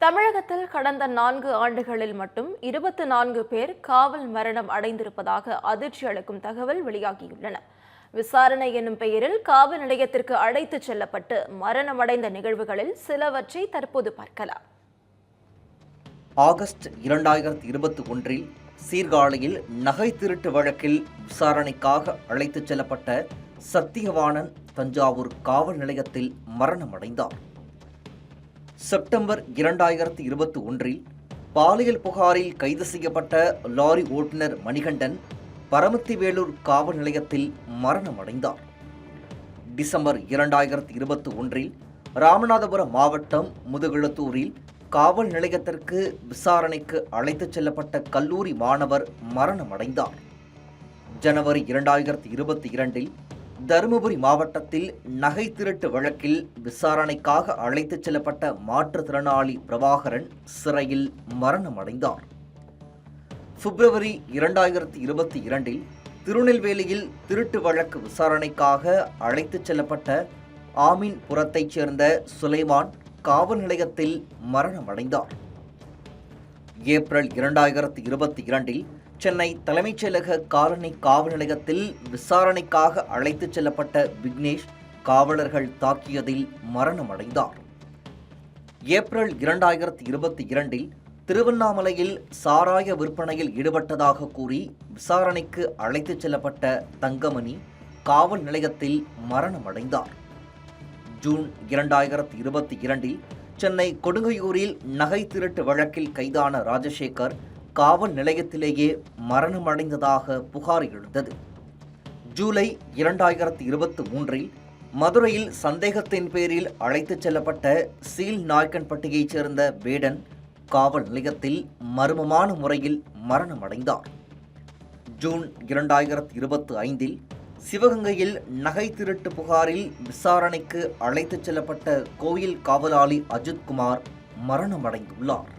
தமிழகத்தில் கடந்த 4 ஆண்டுகளில் மட்டும் 24 பேர் காவல் மரணம் அடைந்திருப்பதாக அதிர்ச்சி அளிக்கும் தகவல் வெளியாகியுள்ளன. விசாரணை என்னும் பெயரில் காவல் நிலையத்திற்கு அழைத்துச் செல்லப்பட்டு மரணமடைந்த நிகழ்வுகளில் சிலவற்றை தற்போது பார்க்கலாம். ஆகஸ்ட் 2021இல் சீர்காழியில் நகை திருட்டு வழக்கில் விசாரணைக்காக அழைத்துச் செல்லப்பட்ட சத்தியவாணன் தஞ்சாவூர் காவல் நிலையத்தில் மரணமடைந்தார். செப்டம்பர் 2021இல் பாலியல் புகாரில் கைது செய்யப்பட்ட லாரி ஓட்டுநர் மணிகண்டன் பரமத்திவேலூர் காவல் நிலையத்தில் மரணமடைந்தார். டிசம்பர் 2021இல் ராமநாதபுரம் மாவட்டம் முதுகுளத்தூரில் காவல் நிலையத்திற்கு விசாரணைக்கு அழைத்துச் செல்லப்பட்ட கல்லூரி மாணவர் மரணமடைந்தார். ஜனவரி 2022இல் தருமபுரி மாவட்டத்தில் நகை திருட்டு வழக்கில் விசாரணைக்காக அழைத்துச் செல்லப்பட்ட மாற்றுத்திறனாளி பிரபாகரன் சிறையில் மரணமடைந்தார். பிப்ரவரி 2022இல் திருநெல்வேலியில் திருட்டு வழக்கு விசாரணைக்காக அழைத்துச் செல்லப்பட்ட ஆமீன்புரத்தைச் சேர்ந்த சுலைமான் காவல் நிலையத்தில் மரணமடைந்தார். ஏப்ரல் 2022இல் சென்னை தலைமைச் செயலக காலனி காவல் நிலையத்தில் விசாரணைக்காக அழைத்துச் செல்லப்பட்ட விக்னேஷ் காவலர்கள் தாக்கியதில் மரணமடைந்தார். ஏப்ரல் 2022இல் திருவண்ணாமலையில் சாராய விற்பனையில் ஈடுபட்டதாக கூறி விசாரணைக்கு அழைத்துச் செல்லப்பட்ட தங்கமணி காவல் நிலையத்தில் மரணமடைந்தார். ஜூன் 2022இல் சென்னை கொடுங்கையூரில் நகை திருட்டு வழக்கில் கைதான ராஜசேகர் காவல் நிலையத்திலேயே மரணமடைந்ததாக புகார் எழுந்தது. ஜூலை 2023இல் மதுரையில் சந்தேகத்தின் பேரில் அழைத்துச் செல்லப்பட்ட சீல் நாயக்கன்பட்டியைச் சேர்ந்த வேடன் காவல் நிலையத்தில் மர்மமான முறையில் மரணமடைந்தார். ஜூன் 2025இல் சிவகங்கையில் நகை திருட்டு புகாரில் விசாரணைக்கு அழைத்துச் செல்லப்பட்ட கோயில் காவலாளி அஜித்குமார் மரணமடைந்துள்ளார்.